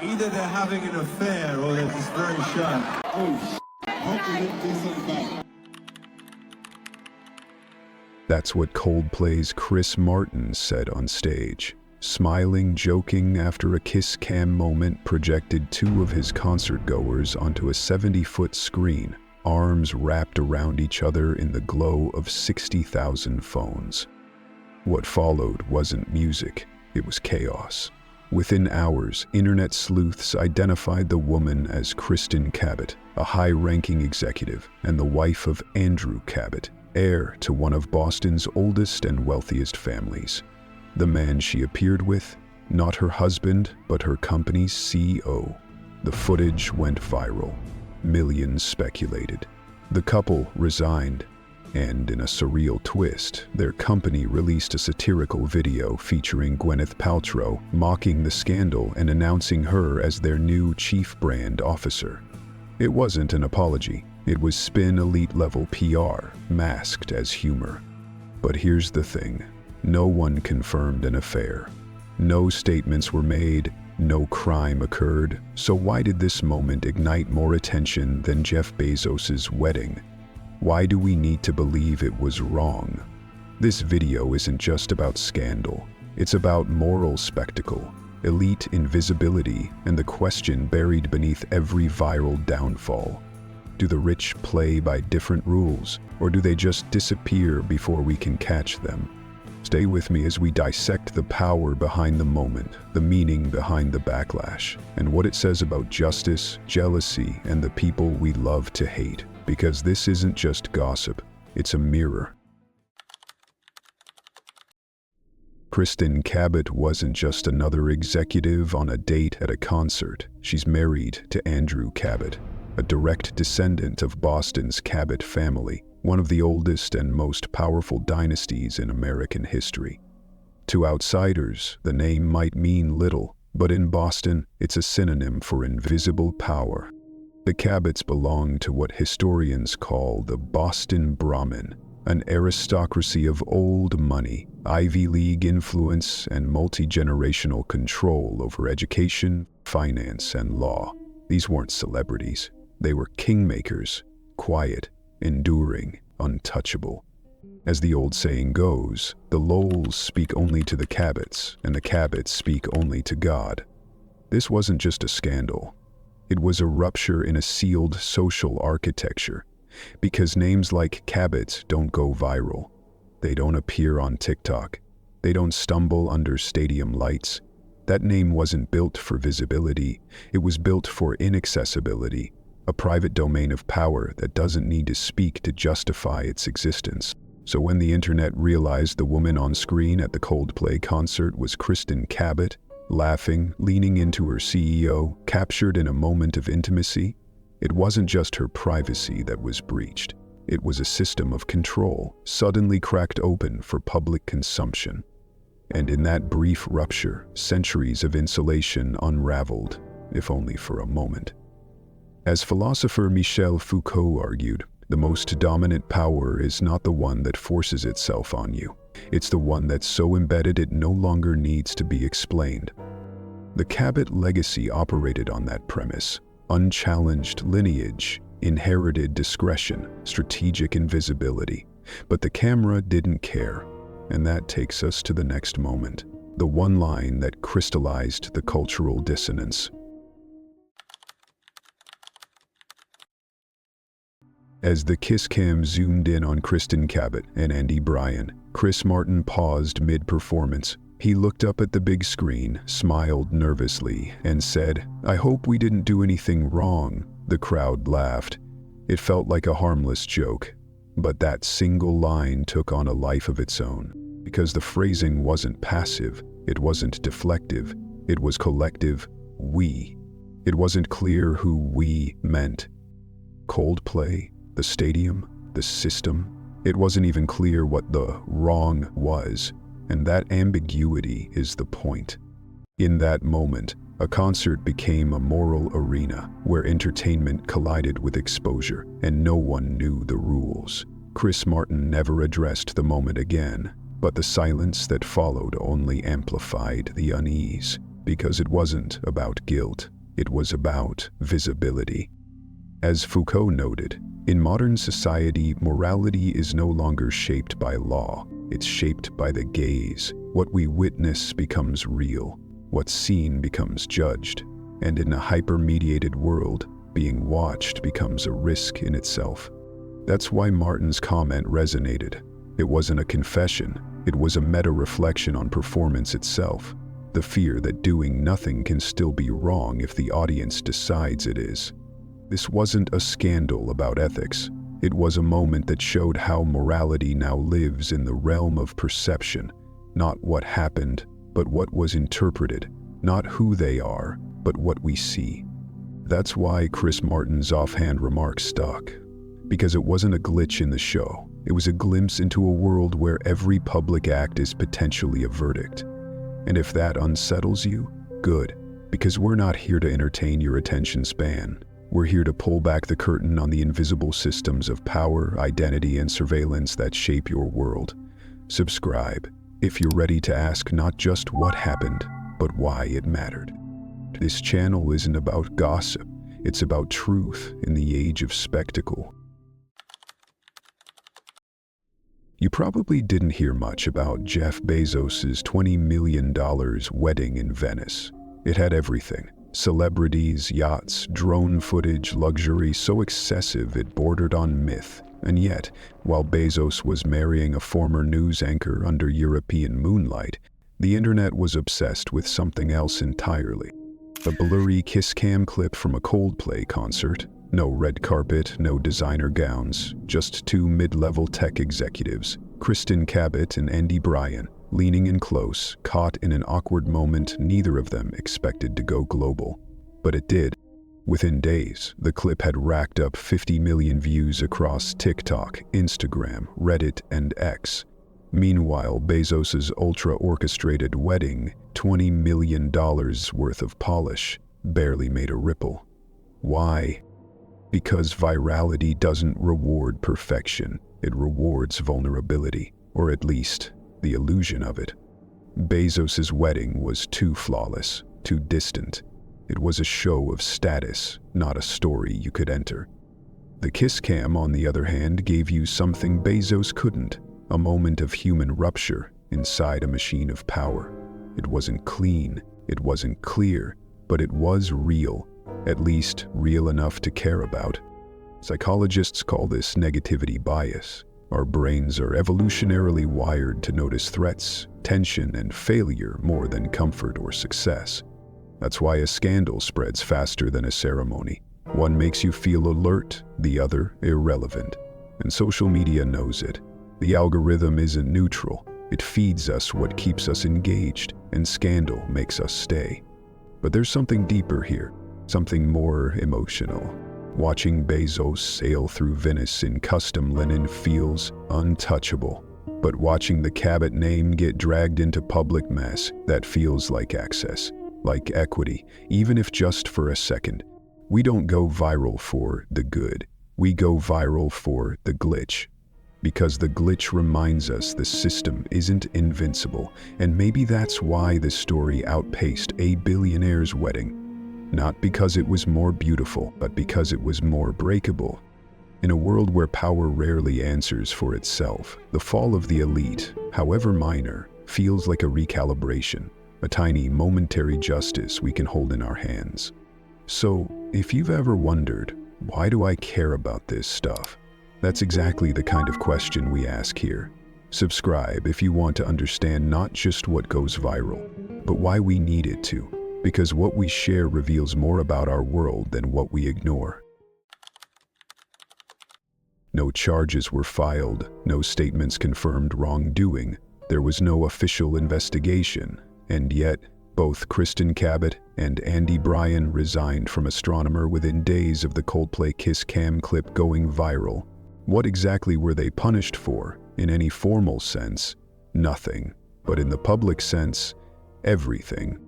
Either they're having an affair or they're just very shy. Oh, hope we didn't do something bad. That's what Coldplay's Chris Martin said on stage, smiling, joking after a kiss cam moment projected two of his concert-goers onto a 70-foot screen, arms wrapped around each other in the glow of 60,000 phones. What followed wasn't music, it was chaos. Within hours, internet sleuths identified the woman as Kristen Cabot, a high-ranking executive and the wife of Andrew Cabot, heir to one of Boston's oldest and wealthiest families. The man she appeared with, not her husband, but her company's CEO. The footage went viral. Millions speculated. The couple resigned, and in a surreal twist, their company released a satirical video featuring Gwyneth Paltrow mocking the scandal and announcing her as their new chief brand officer. It wasn't an apology. It was spin elite-level PR, masked as humor. But here's the thing. No one confirmed an affair. No statements were made, no crime occurred, so why did this moment ignite more attention than Jeff Bezos' wedding? Why do we need to believe it was wrong? This video isn't just about scandal. It's about moral spectacle, elite invisibility, and the question buried beneath every viral downfall. Do the rich play by different rules, or do they just disappear before we can catch them? Stay with me as we dissect the power behind the moment, the meaning behind the backlash, and what it says about justice, jealousy, and the people we love to hate. Because this isn't just gossip, it's a mirror. Kristen Cabot wasn't just another executive on a date at a concert. She's married to Andrew Cabot, a direct descendant of Boston's Cabot family, one of the oldest and most powerful dynasties in American history. To outsiders, the name might mean little, but in Boston, it's a synonym for invisible power. The Cabots belong to what historians call the Boston Brahmin, an aristocracy of old money, Ivy League influence, and multi-generational control over education, finance, and law. These weren't celebrities. They were kingmakers, quiet, enduring, untouchable. As the old saying goes, the Lowells speak only to the Cabots, and the Cabots speak only to God. This wasn't just a scandal. It was a rupture in a sealed social architecture, because names like Cabot don't go viral. They don't appear on TikTok. They don't stumble under stadium lights. That name wasn't built for visibility. It was built for inaccessibility, a private domain of power that doesn't need to speak to justify its existence. So when the internet realized the woman on screen at the Coldplay concert was Kristen Cabot, laughing, leaning into her CEO, captured in a moment of intimacy, it wasn't just her privacy that was breached. It was a system of control, suddenly cracked open for public consumption. And in that brief rupture, centuries of insulation unraveled, if only for a moment. As philosopher Michel Foucault argued, the most dominant power is not the one that forces itself on you. It's the one that's so embedded it no longer needs to be explained. The Cabot legacy operated on that premise: unchallenged lineage, inherited discretion, strategic invisibility. But the camera didn't care, and that takes us to the next moment, the one line that crystallized the cultural dissonance. As the kiss cam zoomed in on Kristen Cabot and Andy Bryan, Chris Martin paused mid-performance. He looked up at the big screen, smiled nervously, and said, "I hope we didn't do anything wrong." The crowd laughed. It felt like a harmless joke. But that single line took on a life of its own, because the phrasing wasn't passive, it wasn't deflective, it was collective, we. It wasn't clear who we meant. Coldplay? The stadium? The system? It wasn't even clear what the wrong was, and that ambiguity is the point. In that moment, a concert became a moral arena where entertainment collided with exposure, and no one knew the rules. Chris Martin never addressed the moment again, but the silence that followed only amplified the unease, because it wasn't about guilt. It was about visibility. As Foucault noted, in modern society, morality is no longer shaped by law. It's shaped by the gaze. What we witness becomes real. What's seen becomes judged. And in a hyper-mediated world, being watched becomes a risk in itself. That's why Martin's comment resonated. It wasn't a confession. It was a meta-reflection on performance itself. The fear that doing nothing can still be wrong if the audience decides it is. This wasn't a scandal about ethics. It was a moment that showed how morality now lives in the realm of perception. Not what happened, but what was interpreted. Not who they are, but what we see. That's why Chris Martin's offhand remark stuck. Because it wasn't a glitch in the show. It was a glimpse into a world where every public act is potentially a verdict. And if that unsettles you, good. Because we're not here to entertain your attention span. We're here to pull back the curtain on the invisible systems of power, identity, and surveillance that shape your world. Subscribe if you're ready to ask not just what happened, but why it mattered. This channel isn't about gossip. It's about truth in the age of spectacle. You probably didn't hear much about Jeff Bezos' $20 million wedding in Venice. It had everything. Celebrities, yachts, drone footage, luxury so excessive it bordered on myth. And yet, while Bezos was marrying a former news anchor under European moonlight, the internet was obsessed with something else entirely. A blurry kiss cam clip from a Coldplay concert. No red carpet, no designer gowns, just two mid-level tech executives, Kristen Cabot and Andy Bryan, leaning in close, caught in an awkward moment neither of them expected to go global. But it did. Within days, the clip had racked up 50 million views across TikTok, Instagram, Reddit, and X. Meanwhile, Bezos' ultra-orchestrated wedding, $20 million worth of polish, barely made a ripple. Why? Because virality doesn't reward perfection, it rewards vulnerability, or at least the illusion of it. Bezos' wedding was too flawless, too distant. It was a show of status, not a story you could enter. The kiss cam, on the other hand, gave you something Bezos couldn't, a moment of human rupture inside a machine of power. It wasn't clean, it wasn't clear, but it was real, at least real enough to care about. Psychologists call this negativity bias. Our brains are evolutionarily wired to notice threats, tension, and failure more than comfort or success. That's why a scandal spreads faster than a ceremony. One makes you feel alert, the other irrelevant. And social media knows it. The algorithm isn't neutral. It feeds us what keeps us engaged, and scandal makes us stay. But there's something deeper here, something more emotional. Watching Bezos sail through Venice in custom linen feels untouchable. But watching the Cabot name get dragged into public mess, that feels like access, like equity, even if just for a second. We don't go viral for the good. We go viral for the glitch. Because the glitch reminds us the system isn't invincible, and maybe that's why this story outpaced a billionaire's wedding. Not because it was more beautiful, but because it was more breakable. In a world where power rarely answers for itself, the fall of the elite, however minor, feels like a recalibration, a tiny momentary justice we can hold in our hands. So, if you've ever wondered, why do I care about this stuff? That's exactly the kind of question we ask here. Subscribe if you want to understand not just what goes viral, but why we need it to. Because what we share reveals more about our world than what we ignore. No charges were filed, no statements confirmed wrongdoing, there was no official investigation, and yet, both Kristen Cabot and Andy Bryan resigned from Astronomer within days of the Coldplay kiss cam clip going viral. What exactly were they punished for? In any formal sense, nothing. But in the public sense, everything.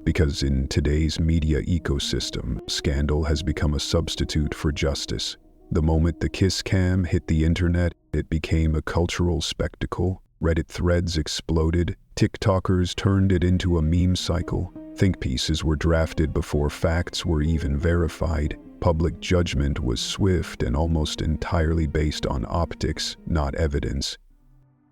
Because in today's media ecosystem, scandal has become a substitute for justice. The moment the kiss cam hit the internet, it became a cultural spectacle. Reddit threads exploded, TikTokers turned it into a meme cycle, Think pieces were drafted before facts were even verified. Public judgment was swift and almost entirely based on optics, not evidence.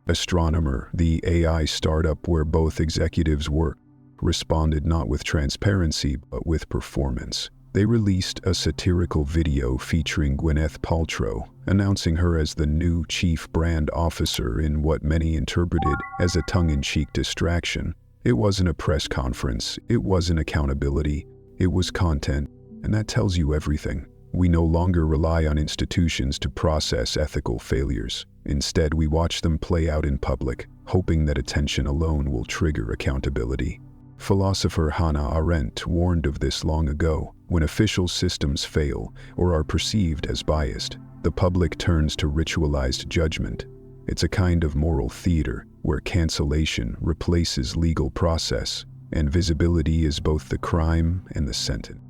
Astronomer, the AI startup where both executives work, responded not with transparency but with performance. They released a satirical video featuring Gwyneth Paltrow, announcing her as the new chief brand officer in what many interpreted as a tongue-in-cheek distraction. It wasn't a press conference, it wasn't accountability, it was content, and that tells you everything. We no longer rely on institutions to process ethical failures. Instead, we watch them play out in public, hoping that attention alone will trigger accountability. Philosopher Hannah Arendt warned of this long ago. When official systems fail or are perceived as biased, the public turns to ritualized judgment. It's a kind of moral theater where cancellation replaces legal process, and visibility is both the crime and the sentence.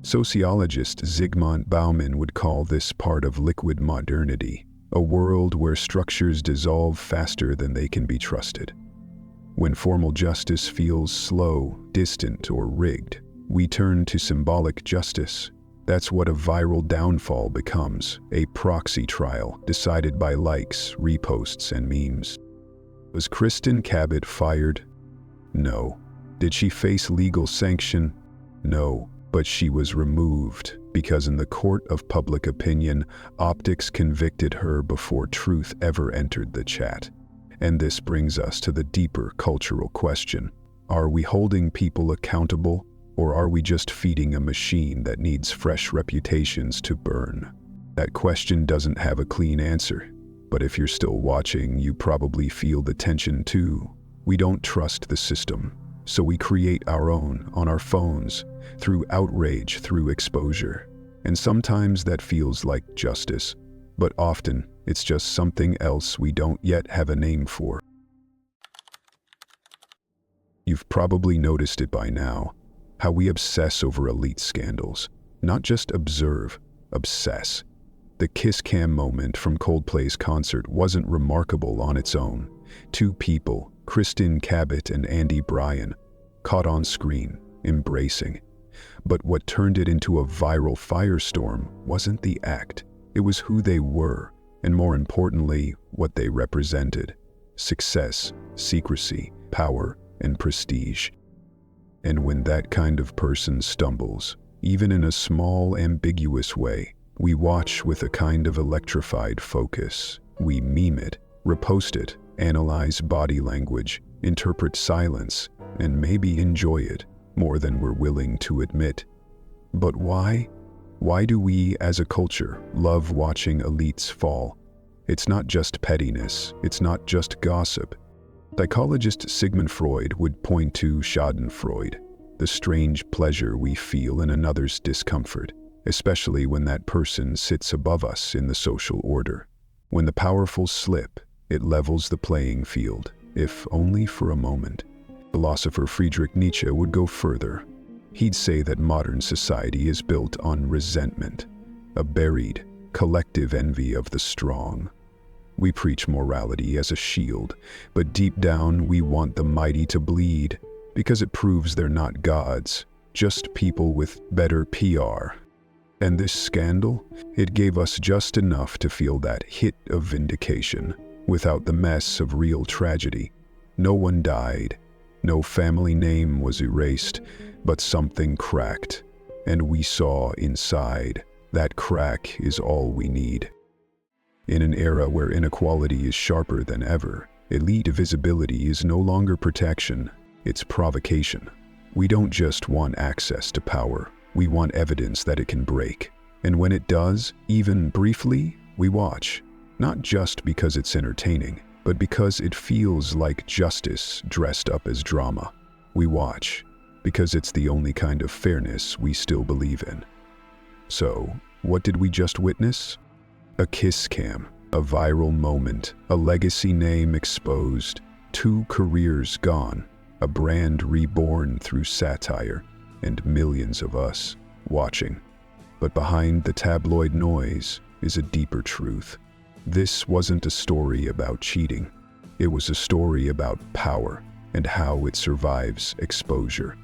Sociologist Zygmunt Bauman would call this part of liquid modernity, a world where structures dissolve faster than they can be trusted. When formal justice feels slow, distant, or rigged, we turn to symbolic justice. That's what a viral downfall becomes, a proxy trial decided by likes, reposts, and memes. Was Kristen Cabot fired? No. Did she face legal sanction? No. But she was removed because in the court of public opinion, optics convicted her before truth ever entered the chat. And this brings us to the deeper cultural question. Are we holding people accountable, or are we just feeding a machine that needs fresh reputations to burn? That question doesn't have a clean answer, but if you're still watching, you probably feel the tension too. We don't trust the system, so we create our own on our phones, through outrage, through exposure. And sometimes that feels like justice, but often it's just something else we don't yet have a name for. You've probably noticed it by now, how we obsess over elite scandals. Not just observe, obsess. The kiss cam moment from Coldplay's concert wasn't remarkable on its own. Two people, Kristen Cabot and Andy Bryan, caught on screen, embracing. But what turned it into a viral firestorm wasn't the act. It was who they were, and more importantly, what they represented. Success, secrecy, power, and prestige. And when that kind of person stumbles, even in a small, ambiguous way, we watch with a kind of electrified focus. We meme it, repost it, analyze body language, interpret silence, and maybe enjoy it more than we're willing to admit. But why? Why do we, as a culture, love watching elites fall? It's not just pettiness, it's not just gossip. Psychologist Sigmund Freud would point to Schadenfreude, the strange pleasure we feel in another's discomfort, especially when that person sits above us in the social order. When the powerful slip, it levels the playing field, if only for a moment. Philosopher Friedrich Nietzsche would go further. He'd say that modern society is built on resentment, a buried, collective envy of the strong. We preach morality as a shield, but deep down we want the mighty to bleed, because it proves they're not gods, just people with better PR. And this scandal, it gave us just enough to feel that hit of vindication, without the mess of real tragedy. No one died, no family name was erased, but something cracked, and we saw inside. That crack is all we need. In an era where inequality is sharper than ever, elite visibility is no longer protection, it's provocation. We don't just want access to power, we want evidence that it can break. And when it does, even briefly, we watch. Not just because it's entertaining, but because it feels like justice dressed up as drama. We watch because it's the only kind of fairness we still believe in. So, what did we just witness? A kiss cam, a viral moment, a legacy name exposed, 2 careers gone, a brand reborn through satire, and millions of us watching. But behind the tabloid noise is a deeper truth. This wasn't a story about cheating. It was a story about power and how it survives exposure.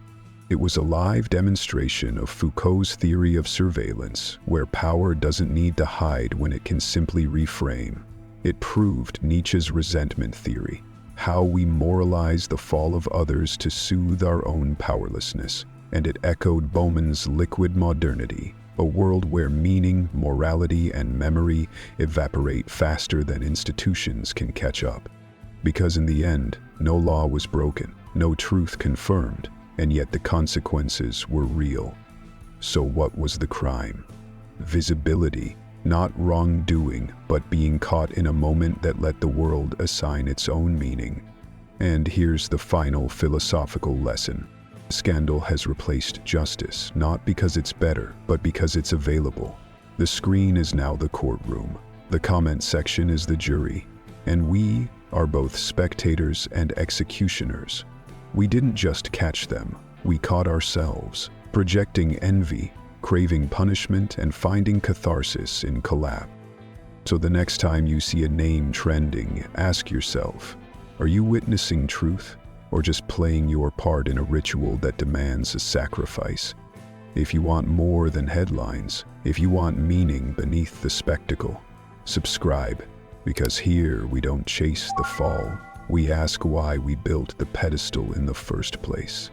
It was a live demonstration of Foucault's theory of surveillance, where power doesn't need to hide when it can simply reframe. It proved Nietzsche's resentment theory, how we moralize the fall of others to soothe our own powerlessness, and it echoed Bauman's liquid modernity, a world where meaning, morality, and memory evaporate faster than institutions can catch up. Because in the end, no law was broken, no truth confirmed, and yet the consequences were real. So what was the crime? Visibility, not wrongdoing, but being caught in a moment that let the world assign its own meaning. And here's the final philosophical lesson. Scandal has replaced justice, not because it's better, but because it's available. The screen is now the courtroom. The comment section is the jury. And we are both spectators and executioners. We didn't just catch them, we caught ourselves, projecting envy, craving punishment, and finding catharsis in collapse. So the next time you see a name trending, ask yourself, are you witnessing truth, or just playing your part in a ritual that demands a sacrifice? If you want more than headlines, if you want meaning beneath the spectacle, subscribe, because here we don't chase the fall. We ask why we built the pedestal in the first place.